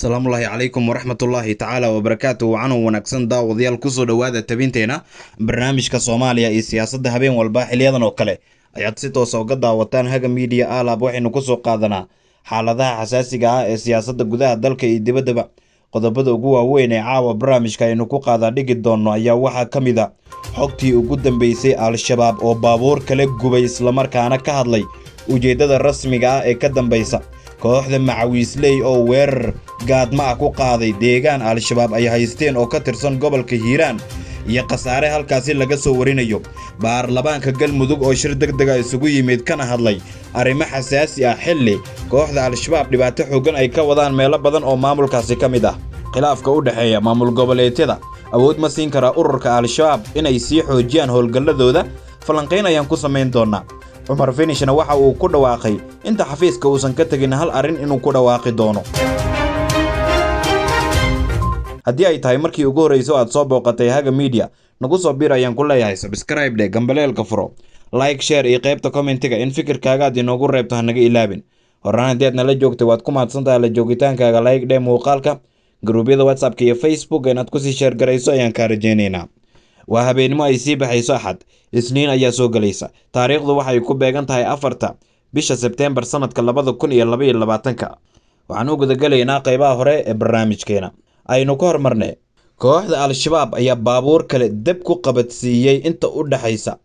asalaamullaahi calaykum waraxmatullaahi tacaala wabarakaatu. wacanan wanaagsan daawadayaal kusoo dhowaada tabinteena barnaamijka soomaaliya iyo siyaasadda habeen walba xiliyadan oo kale ayaad si toosa uga daawataan haga miidiya aalab waxaynu kusoo qaadanaa xaaladaha xasaasiga ah ee siyaasadda gudaha dalka iyo dibaddaba. qodobada ugu waaweyn ee caawa barnaamijka aynu ku qaadaa dhigi doonno ayaa waxaa ka mid a xogtii ugu dambeysay al-shabaab oo baabuur kala gubay islamarkaana ka hadlay ujeeddada rasmiga ah ee ka dambaysa kooxda macawiisley oo weerar gaadma ah ku qaaday deegaan al-shabaab ay haysteen oo ka tirsan gobolka hiiraan iyo khasaare halkaasi laga soo warinayo. baarlamaanka galmudug oo shir degdega isugu yimid kana hadlay arrimo xasaasi ah xilli kooxda al-shabaab dhibaato xooggan ay ka wadaan meelo badan oo maamulkaasi ka mid ah. khilaafka u dhexeeya maamul goboleedyada awood ma siin karaa ururka al-shabaab inay sii xoojiyaan howlgalladooda? falanqayn ayaan ku samayn doonaa. cumar finishna waxa uu ku dhawaaqay inta xafiiska uusan ka tegin hal arrin inuu ku dhawaaqi doono. haddii ay tahay markii ugu horreyso aad soo booqatay haga miidiya, nagu soo bir ayaan ku leeyahay subscribe dhe gambaleelka furo, like share iyo qaybta commentiga in fikirkaaga aad inoogu reebto hanaga ilaabin. horaan haddii aad nala joogtay waad ku mahadsantahay la joogitaankaaga, like dhe muuqaalka, garuubyada whatsappka iyo facebook inaad kusii sheer garayso ayaan kaa rajaynaynaa. waa habeenimo ay sii baxayso axad, isniin ayaa soo gelaysa. taariikhdu waxay ku beegan tahay 4 bisha sebteembar sanadka 2022. waxaan u gudagelaynaa qaybaha hore ee barnaamijkeena. aynu ka hormarnay kooxda al-shabaab ayaa baabuur kale dab ku qabadsiiyey inta u dhaxaysa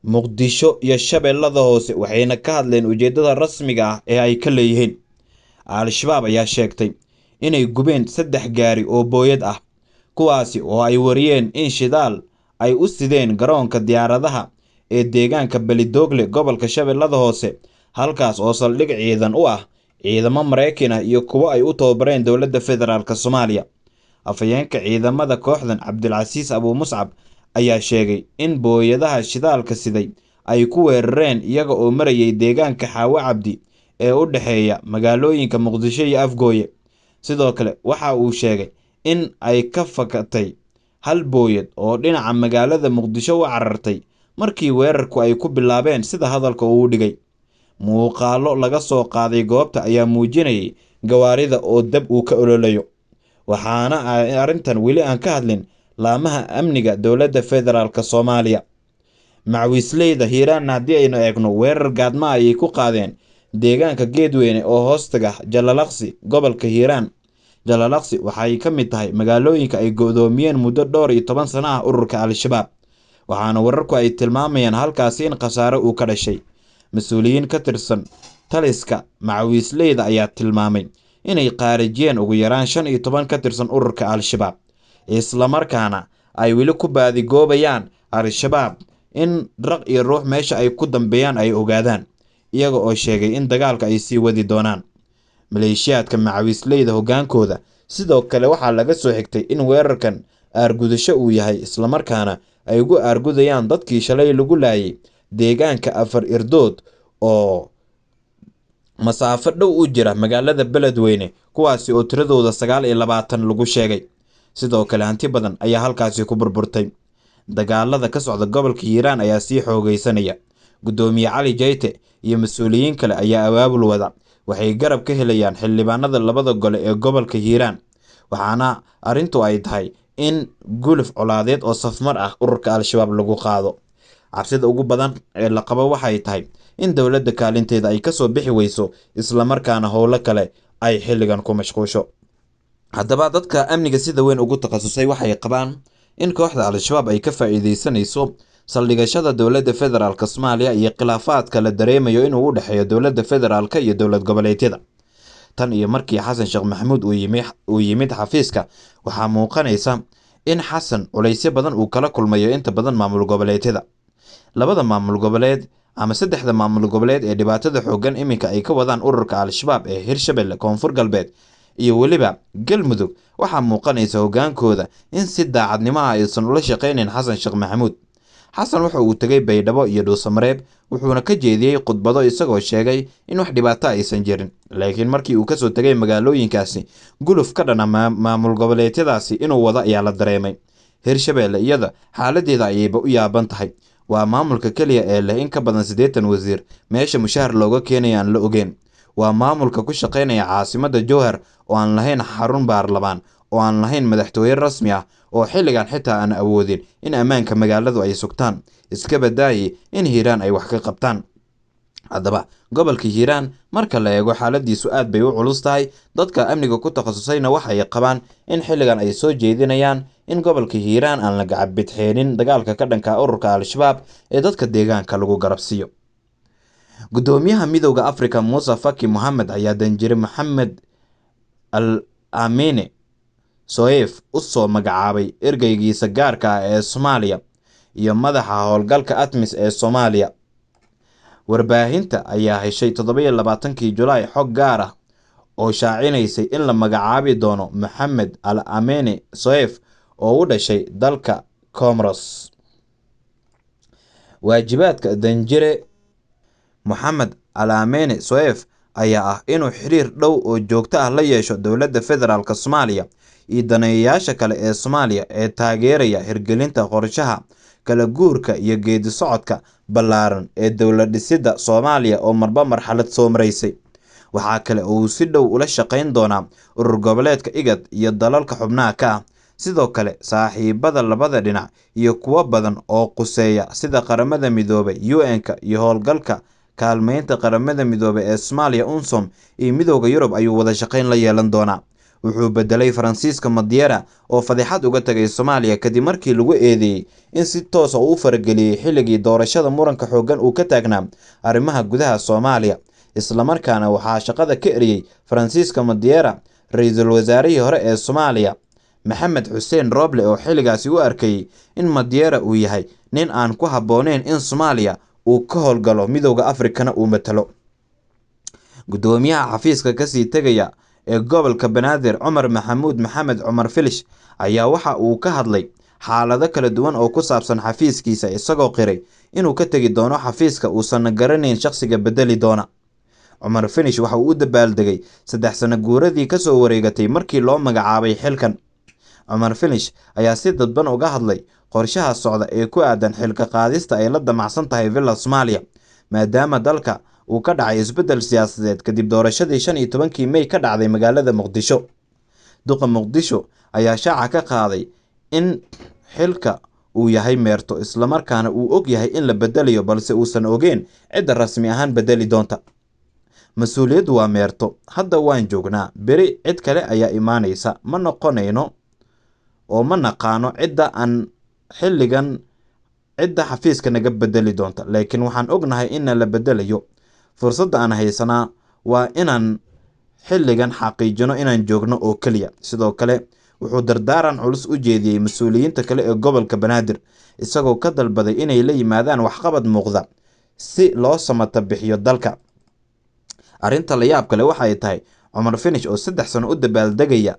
muqdisho iyo shabeellada hoose, waxayna ka hadleen ujeeddada rasmiga ah ee ay ka leeyihiin. al-shabaab ayaa sheegtay inay gubeen 3 gaari oo booyad ah, kuwaasi oo ay wariyeen in shidaal ay u sideen garoonka diyaaradaha ee deegaanka Balidoogle gobolka shabeellada hoose, halkaas oo saldhig ciidan u ah ciidamo Mareykan ah iyo kuwo ay u tababareen dowladda federaalka Soomaaliya. afhayeenka ciidamada kooxdan Cabdilcasiis Abu Muscab ayaa sheegay in booyadaha shidaalka siday ay ku weerareen iyaga oo marayay deegaanka Xaawo Cabdi ee u dhexeeya magaalooyinka Muqdisho iyo Afgooye. sidoo kale waxa uu sheegay in ay ka fakatay hal booyad oo dhinaca magaalada Muqdisho u carartay markii weerarku ay ku bilaabeen, sida hadalka uu dhigay. muuqaallo laga soo qaaday goobta ayaa muujinayay gawaarida oo dab uu ka ololayo, waxaana arrintan weli aan ka hadlin laamaha amniga dowladda federaalka Soomaaliya. macawiisleyda hiiraan haddii aynu eegno, weerar gaadma ayay ku qaadeen deegaanka Geedweyne oo hoostaga Jalalaqsi gobolka Hiiraan. Jalalaqsi waxay ka mid tahay magaalooyinka ay go'doomiyeen muddo dhowr iyo 10 sano ah ururka al-shabaab, waxaana wararku ay tilmaamayaan halkaasi in khasaare uu ka dhashay. mas-uuliyiin ka tirsan taliska macawiisleyda ayaa tilmaamay inay qaarijiyeen ugu yaraan 15 ka tirsan ururka al-shabaab, islamarkaana ay weli ku baadigoobayaan al-shabaab in raq iyo ruux meesha ay ku dambeeyaan ay ogaadaan, iyaga oo sheegay in dagaalka ay sii wadi doonaan. maleeshiyaadka macawiisleyda hoggaankooda sidoo kale waxaa laga soo xigtay in weerarkan aargudasho uu yahay, islamarkaana ay ugu aargudayaan dadkii shalay lagu laayay deegaanka Afar Irdood oo masaafo dhow u jira magaalada Beledweyne, kuwaasi oo tiradooda 29 lagu sheegay. sidoo kale hanti badan ayaa halkaasi ku burburtay. dagaalada ka socda gobolka Hiiraan ayaa sii xoogaysanaya. gudoomiye Cali Jeyte iyo mas-uuliyiin kale ayaa abaabul wada, waxay garab ka helayaan xildhibaanada labada gole ee gobolka Hiiraan, waxaana arrintu ay tahay in guluf colaadeed oo safmar ah ururka al-shabaab lagu qaado. cabsida ugu badan ee la qabo waxay tahay in dowladda kaalinteeda ay kasoo bixi weyso, islamarkaana howlo kale ay xilligan ku mashquusho. haddaba dadka amniga sida weyn ugu takhasusay waxay qabaan in kooxda al-shabaab ay ka faa'iideysanayso saldhigashada dowladda federaalka Soomaaliya iyo khilaafaadka la dareemayo inuu u dhexeeyo dowladda federaalka iyo dowlad goboleedyada. tan iyo markii Xasan Sheekh Maxamuud uu yimid xafiiska, waxaa muuqanaysa in Xasan culaysyo badan uu kala kulmayo inta badan maamul goboleedyada. labada maamul goboleed ama 3 maamul goboleed ee dhibaatada xooggan iminka ay ka wadaan ururka al-shabaab ee Hirshabelle, Koonfur Galbeed iyo weliba Galmudug, waxaa muuqanaysa hoggaankooda in si daacadnimo ah aysan ula shaqaynin Xasan Sheekh Maxamuud. xasan waxa uu tagay Baydhabo iyo Dhuusamareeb, wuxuuna ka jeediyey khudbado isagoo sheegay in wax dhibaato aysan jirin, laakiin markii uu kasoo tagay magaalooyinkaasi, guluf ka dhana maamul goboleedyadaasi inuu wada ayaa la dareemay. Hirshabelle iyada xaaladeeda ayayba u yaaban tahay. waa maamulka kaliya ee leh in ka badan 80 wasiir, meesha mushahar looga keenay aan la ogeyn. waa maamulka ku shaqeynaya caasimadda Jowhar oo aan lahayn xarun baarlamaan, oo aan lahayn madaxtooye rasmi ah, oo xilligan xitaa aan awoodin in ammaanka magaaladu ay sugtaan, iska badaayi in Hiiraan ay wax ka qabtaan. Haddaba gobolka Hiiraan marka la eego xaaladiisu aad bay u culus tahay. Dadka amniga ku takhasusayna waxay qabaan in xilligan ay soo jeedinayaan in gobolka Hiiraan aan la gacabidxeenin dagaalka ka dhanka ah ururka Al-Shabaab ee dadka deegaanka lagu garabsiiyo. Gudoomiyaha Midowga Afrika Muuse Faki Mohamed ayaa Danjire Maxamed Al Amine Soef u soo magacaabay ergeygiisa gaarka ah ee Soomaaliya iyo madaxa howlgalka ATMIS ee Soomaaliya. Warbaahinta ayaa heshay 27kii Julaay xog gaar ah oo shaacinaysay in la magacaabi doono Maxamed Al Amine Soef oo u dhashay dalka Comoros. Waajibaadka Danjire Maxamed Al Amine Soef ayaa ah inuu xiriir dhow oo joogto ah la yeesho dowladda federaalka Soomaaliya iyo daneeyayaasha kale ee Soomaaliya ee taageeraya hirgelinta qorshaha kala guurka iyo geedi socodka ballaaran ee dowlad dhisidda Soomaaliya oo marba marxalad soo maraysay. Waxaa kale oo uu si dhow ula shaqayn doonaa urur goboleedka IGAD iyo dalalka xubnaha ka ah, sidoo kale saaxiibada labada dhinac iyo kuwo badan oo quseeya sida Qaramada Midoobay UN-ka iyo howlgalka kaalmeynta Qaramada Midoobay ee Soomaaliya UNSOM iyo Midowga Yurub ayuu wada shaqayn la yeelan doonaa. Wuxuu bedelay Francisco Madiera oo fadeexad uga tagay Soomaaliya kadib markii lagu eedeeyay in si toos ah uu farageliyay xilligii doorashada muranka xooggan uu ka taagnaa arrimaha gudaha Soomaaliya. Isla markaana waxaa shaqada ka eriyay Francisco Madiera ra'iisul wasaarihii hore ee Soomaaliya Maxamed Xuseen Roble oo xilligaasi u arkayay in Madiera uu yahay nin aan ku habbooneyn in Soomaaliya uu ka howlgalo Midowga Afrikana uu matalo. Gudoomiyaha xafiiska kasii tegaya ee gobolka Banaadir Cumar Maxamuud Maxamed Cumar Filish ayaa waxa uu ka hadlay xaalado kala duwan oo ku saabsan xafiiskiisa, isagoo qiray inuu ka tegi doono xafiiska uusan garanayn shaqsiga bedeli doona. Cumar Filish waxa uu u dabaaldegay 3 sano guuradii ka soo wareegatay markii loo magacaabay xilkan. Cumar Filish ayaa si dadban uga hadlay qorshaha socda ee ku aadan xilka qaadista ay la damacsan tahay Villa Soomaaliya, maadaama dalka uu ka dhacay isbedel siyaasadeed kadib doorashadii 15kii May ka dhacday magaalada Muqdisho. Duqa Muqdisho ayaa shaaca ka qaaday in xilka uu yahay meerto, isla markaana uu og yahay in la bedelayo balse uusan ogeyn cidda rasmi ahaan bedeli doonta. Mas'uuliyaddu waa meerto, hadda waan joognaa, beri cid kale ayaa imaanaysa, ma noqonayno oo ma naqaano cidda aan xilligan cidda xafiiska naga bedeli doonta, laakiin waxaan ognahay in la bedelayo. Fursadda aan haysanaa waa inaan xilligan xaqiijino inaan joogno oo kaliya. Sidoo kale wuxuu dardaaran culus u jeediyay mas'uuliyiinta kale ee gobolka Banaadir, isagoo ka dalbaday inay la yimaadaan waxqabad muuqda si loo samata bixiyo dalka. Arrinta la yaab kale waxa ay tahay Cumar Finish oo 3 sano u dabaaldegaya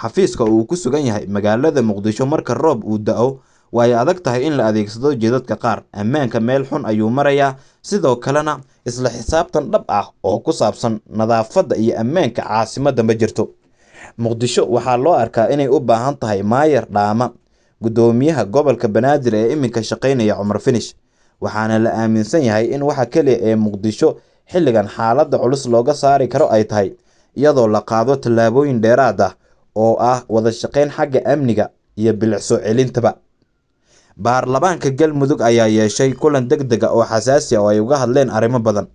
xafiiska uu ku sugan yahay magaalada Muqdisho marka roob uu da'o way adag tahay in la adeegsado jidadka qaar. Ammaanka meel xun ayuu marayaa, sidoo kalena isla xisaabtan dhab ah oo ku saabsan nadaafadda iyo ammaanka caasimadda ma jirto. Muqdisho waxaa loo arkaa inay u baahan tahay maayar dhaama gudoomiyaha gobolka Banaadir ee iminka shaqeynaya Cumar Finish, waxaana la aaminsan yahay in waxa kaliya ee Muqdisho xilligan xaaladda culus looga saari karo ay tahay iyadoo la qaado tallaabooyin dheeraad ah oo ah wada shaqeyn xagga amniga iyo bilic soo celintaba. Baarlamaanka Galmudug ayaa yeeshay kulan degdeg ah oo xasaasi ah oo ay uga hadleen arrimo badan.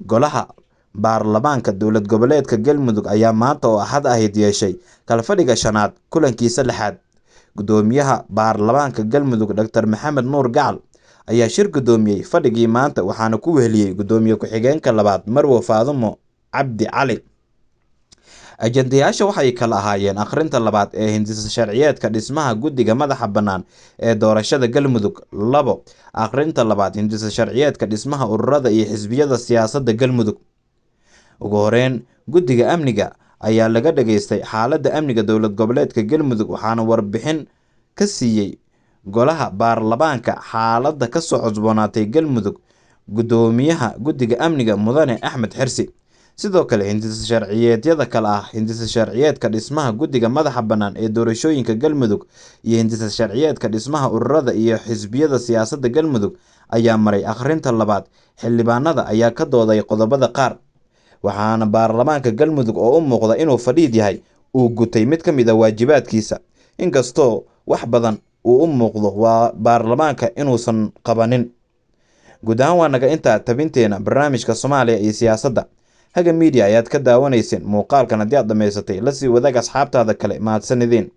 Golaha baarlamaanka dowlad goboleedka Galmudug ayaa maanta oo Axad ahayd yeeshay kalfadhiga 5aad kulankiisa 6aad. Gudoomiyaha baarlamaanka Galmudug Dr. Maxamed Nuur Gacal ayaa shir gudoomiyay fadhigii maanta, waxaana ku weheliyay gudoomiye ku-xigeenka labaad Marwo Faadumo Cabdi Cali. Ajendayaasha waxay kala ahaayeen akhrinta labaad ee hindisa sharciyeedka dhismaha guddiga madaxa bannaan ee doorashada Galmudug. 2. Akhrinta labaad hindisa sharciyeedka dhismaha ururada iyo xisbiyada siyaasadda Galmudug. Ugu horeyn, guddiga amniga ayaa laga dhageystay xaaladda amniga dowlad goboleedka Galmudug, waxaana warbixin ka siiyay golaha baarlamaanka xaaladda ka soo cusboonaatay Galmudug gudoomiyaha guddiga amniga Mudane Axmed Xirsi. Sidoo kale hindisa sharciyeedyada kale ah hindisa sharciyeedka dhismaha guddiga madaxa bannaan ee doorashooyinka Galmudug iyo hindisa sharciyeedka dhismaha ururada iyo xisbiyada siyaasadda Galmudug ayaa maray akhrinta labaad. Xildhibaanada ayaa ka dooday qodobada qaar. waxaana baarlamaanka galmudug oo u muuqda inuu fadhiid yahay uu gutay mid ka mid ah waajibaadkiisa, inkastoo wax badan uu u muuqdo waa baarlamaanka inuusan qabanin. guud ahaan waa naga intaa tabinteena barnaamijka Soomaaliya iyo siyaasadda. Haga Media ayaad ka daawanayseen muuqaalkan. Haddii aad dhamaysatay la sii wadaag asxaabtaada kale. mahadsanidin.